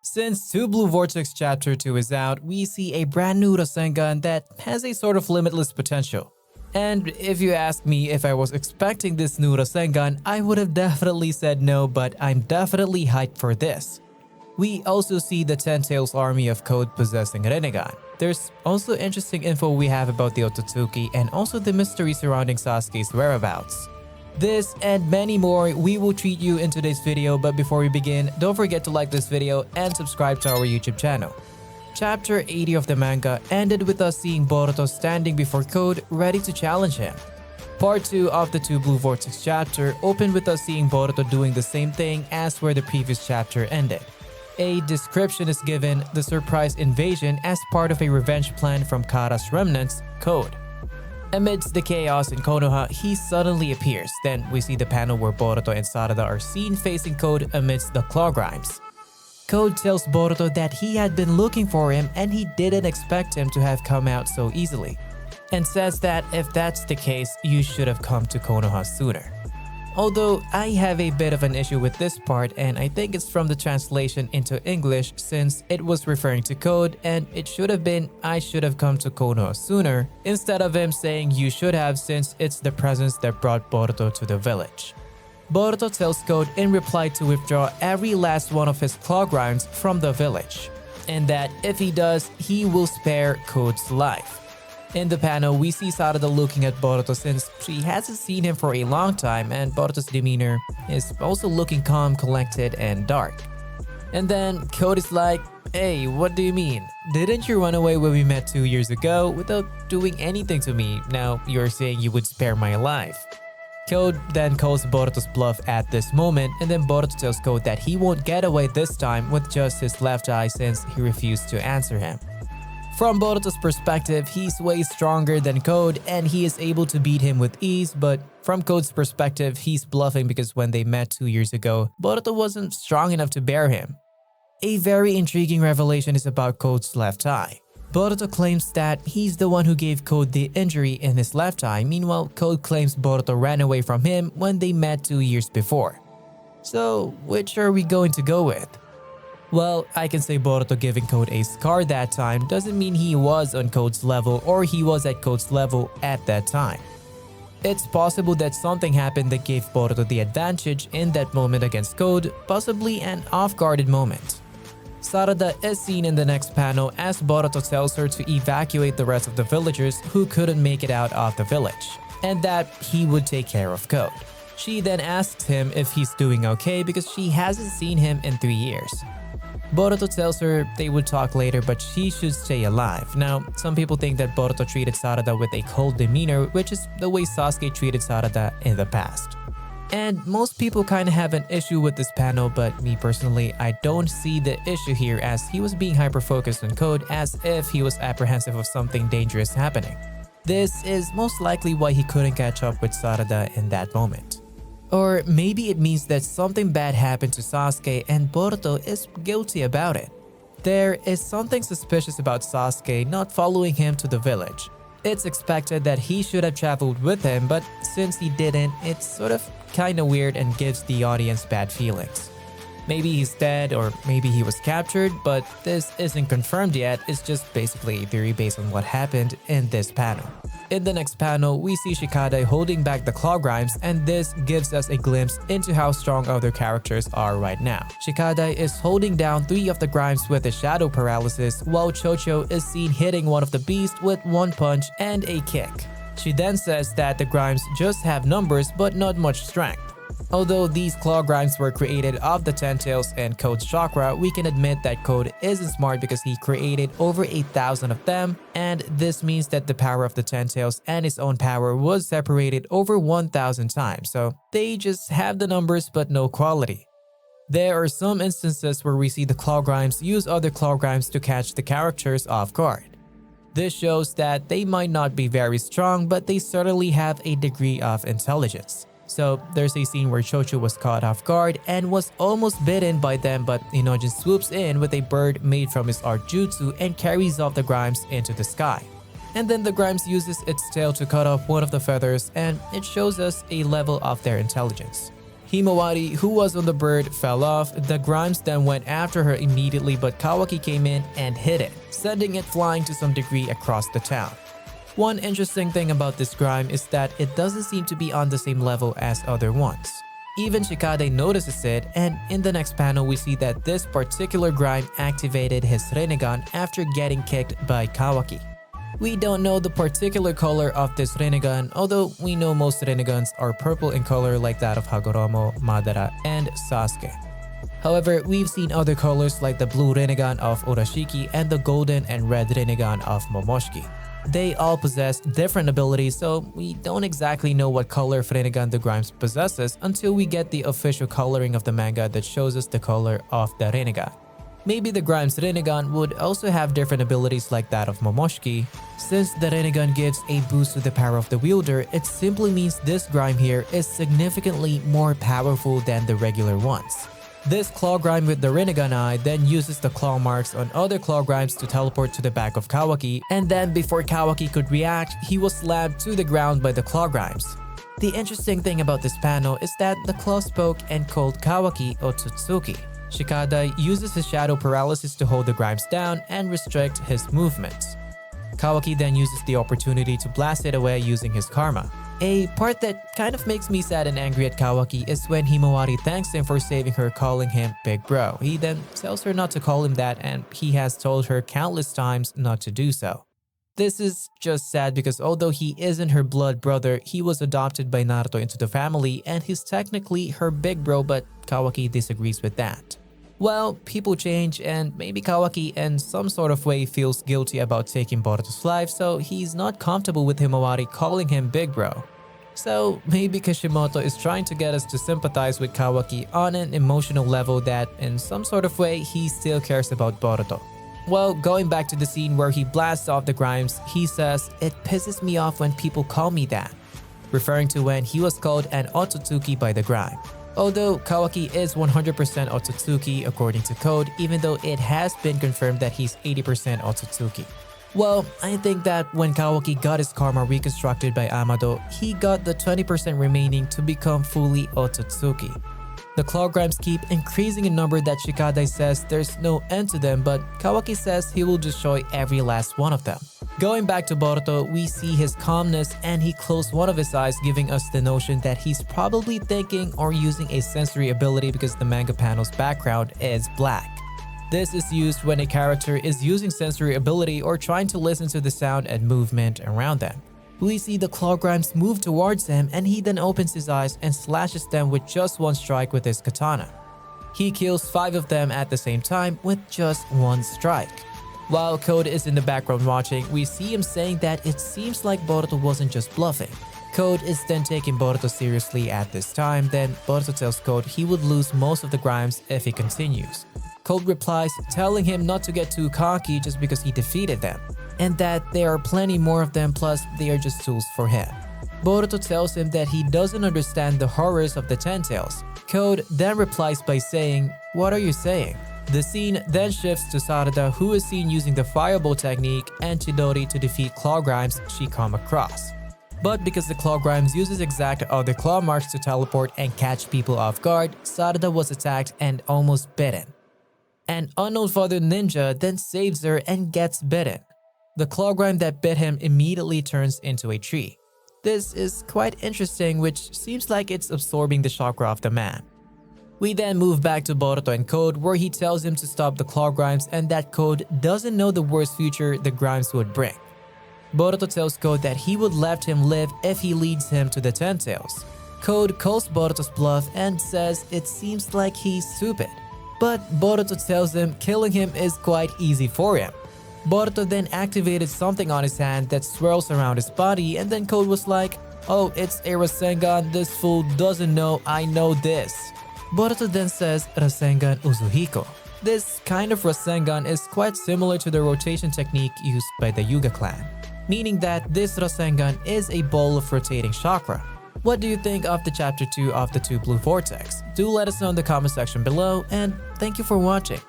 Since Two Blue Vortex Chapter 2 is out, we see a brand new Rasengan that has a sort of limitless potential. And if you ask me if I was expecting this new Rasengan, I would have definitely said no, but I'm definitely hyped for this. We also see the Ten Tails army of Code possessing Rinnegan. There's also interesting info we have about the Otsutsuki and also the mystery surrounding Sasuke's whereabouts. This and many more we will treat you in today's video, but before we begin, don't forget to like this video and subscribe to our YouTube channel. Chapter 80 of the manga ended with us seeing Boruto standing before Code ready to challenge him. Part 2 of the Two Blue Vortex chapter opened with us seeing Boruto doing the same thing as where the previous chapter ended. A description is given, the surprise invasion as part of a revenge plan from Kara's remnants, Code. Amidst the chaos in Konoha, he suddenly appears. Then we see the panel where Boruto and Sarada are seen facing Code amidst the claw grimes. Code tells Boruto that he had been looking for him and he didn't expect him to have come out so easily, and says that if that's the case, you should have come to Konoha sooner. Although I have a bit of an issue with this part, and I think it's from the translation into English since it was referring to Code and it should have been I should have come to Konoha sooner instead of him saying you should have, since it's the presence that brought Boruto to the village. Boruto tells Code in reply to withdraw every last one of his claw grinds from the village, and that if he does, he will spare Code's life. In the panel, we see Sarada looking at Boruto since she hasn't seen him for a long time, and Boruto's demeanor is also looking calm, collected, and dark. And then Code is like, "Hey, what do you mean? Didn't you run away when we met 2 years ago without doing anything to me? Now you're saying you would spare my life." Code then calls Boruto's bluff at this moment, and then Boruto tells Code that he won't get away this time with just his left eye since he refused to answer him. From Boruto's perspective, he's way stronger than Code and he is able to beat him with ease, but from Code's perspective, he's bluffing because when they met 2 years ago, Boruto wasn't strong enough to bear him. A very intriguing revelation is about Code's left eye. Boruto claims that he's the one who gave Code the injury in his left eye, meanwhile Code claims Boruto ran away from him when they met 2 years before. So, which are we going to go with? Well, I can say Boruto giving Code a scar that time doesn't mean he was on Code's level or he was at Code's level at that time. It's possible that something happened that gave Boruto the advantage in that moment against Code, possibly an off-guarded moment. Sarada is seen in the next panel as Boruto tells her to evacuate the rest of the villagers who couldn't make it out of the village, and that he would take care of Code. She then asks him if he's doing okay because she hasn't seen him in 3 years. Boruto tells her they would talk later, but she should stay alive. Now, some people think that Boruto treated Sarada with a cold demeanor, which is the way Sasuke treated Sarada in the past. And most people kinda have an issue with this panel, but me personally, I don't see the issue here as he was being hyper-focused on Code as if he was apprehensive of something dangerous happening. This is most likely why he couldn't catch up with Sarada in that moment. Or maybe it means that something bad happened to Sasuke and Boruto is guilty about it. There is something suspicious about Sasuke not following him to the village. It's expected that he should have traveled with him, but since he didn't, it's sort of kinda weird and gives the audience bad feelings. Maybe he's dead or maybe he was captured, but this isn't confirmed yet, it's just basically a theory based on what happened in this panel. In the next panel, we see Shikadai holding back the claw grimes, and this gives us a glimpse into how strong other characters are right now. Shikadai is holding down 3 of the grimes with a shadow paralysis, while Chocho is seen hitting one of the beasts with 1 punch and a kick. She then says that the grimes just have numbers but not much strength. Although these claw grimes were created of the Ten Tails and Code's chakra, we can admit that Code isn't smart because he created over 8,000 of them, and this means that the power of the Ten Tails and his own power was separated over 1,000 times, so they just have the numbers but no quality. There are some instances where we see the claw grimes use other claw grimes to catch the characters off guard. This shows that they might not be very strong, but they certainly have a degree of intelligence. So there's a scene where Chocho was caught off guard and was almost bitten by them, but Rinnegan swoops in with a bird made from his art jutsu and carries off the grimes into the sky. And then the grimes uses its tail to cut off one of the feathers, and it shows us a level of their intelligence. Himawari, who was on the bird, fell off. The Grimes then went after her immediately, but Kawaki came in and hit it, sending it flying to some degree across the town. One interesting thing about this Grime is that it doesn't seem to be on the same level as other ones. Even Shikade notices it, and in the next panel we see that this particular Grime activated his Rinnegan after getting kicked by Kawaki. We don't know the particular color of this Rinnegan, although we know most Rinnegans are purple in color like that of Hagoromo, Madara, and Sasuke. However, we've seen other colors like the blue Rinnegan of Urashiki and the golden and red Rinnegan of Momoshiki. They all possess different abilities, so we don't exactly know what color Rinnegan the Grimes possesses until we get the official coloring of the manga that shows us the color of the Rinnegan. Maybe the Grimes Rinnegan would also have different abilities like that of Momoshiki. Since the Rinnegan gives a boost to the power of the wielder, it simply means this Grime here is significantly more powerful than the regular ones. This Claw Grime with the Rinnegan I then uses the claw marks on other Claw Grimes to teleport to the back of Kawaki, and then before Kawaki could react, he was slammed to the ground by the Claw Grimes. The interesting thing about this panel is that the claw spoke and called Kawaki Otsutsuki. Shikada uses his shadow paralysis to hold the Grimes down and restrict his movements. Kawaki then uses the opportunity to blast it away using his karma. A part that kind of makes me sad and angry at Kawaki is when Himawari thanks him for saving her, calling him Big Bro. He then tells her not to call him that, and he has told her countless times not to do so. This is just sad because although he isn't her blood brother, he was adopted by Naruto into the family and he's technically her big bro, but Kawaki disagrees with that. Well, people change, and maybe Kawaki in some sort of way feels guilty about taking Boruto's life, so he's not comfortable with Himawari calling him Big Bro. So maybe Kishimoto is trying to get us to sympathize with Kawaki on an emotional level that in some sort of way he still cares about Boruto. Well, going back to the scene where he blasts off the Grimes, he says, "It pisses me off when people call me that," referring to when he was called an Otsutsuki by the Grime. Although Kawaki is 100% Otsutsuki according to code, even though it has been confirmed that he's 80% Otsutsuki. Well, I think that when Kawaki got his karma reconstructed by Amado, he got the 20% remaining to become fully Otsutsuki. The Claw Grimes keep increasing in number that Shikadai says there's no end to them, but Kawaki says he will destroy every last one of them. Going back to Boruto, we see his calmness and he closed one of his eyes, giving us the notion that he's probably thinking or using a sensory ability because the manga panel's background is black. This is used when a character is using sensory ability or trying to listen to the sound and movement around them. We see the Claw Grimes move towards him and he then opens his eyes and slashes them with just one strike with his katana. He kills 5 of them at the same time with just one strike. While Code is in the background watching, we see him saying that it seems like Boruto wasn't just bluffing. Code is then taking Boruto seriously at this time, then Boruto tells Code he would lose most of the Grimes if he continues. Code replies, telling him not to get too cocky just because he defeated them, and that there are plenty more of them, plus they are just tools for him. Boruto tells him that he doesn't understand the horrors of the Ten Tails. Code then replies by saying, "What are you saying?" The scene then shifts to Sarada, who is seen using the fireball technique and Chidori to defeat Claw Grimes she come across. But because the Claw Grimes uses exact other claw marks to teleport and catch people off guard, Sarada was attacked and almost bitten. An unknown father ninja then saves her and gets bitten. The Claw Grime that bit him immediately turns into a tree. This is quite interesting, which seems like it's absorbing the chakra of the man. We then move back to Boruto and Code, where he tells him to stop the Claw Grimes and that Code doesn't know the worst future the Grimes would bring. Boruto tells Code that he would let him live if he leads him to the Ten Tails. Code calls Boruto's bluff and says it seems like he's stupid. But Boruto tells him killing him is quite easy for him. Boruto then activated something on his hand that swirls around his body, and then Code was like, "Oh, it's a Rasengan, this fool doesn't know I know this." Boruto then says Rasengan Uzuhiko. This kind of Rasengan is quite similar to the rotation technique used by the Yuga clan, meaning that this Rasengan is a ball of rotating chakra. What do you think of the chapter 2 of the Two Blue Vortex? Do let us know in the comment section below, and thank you for watching.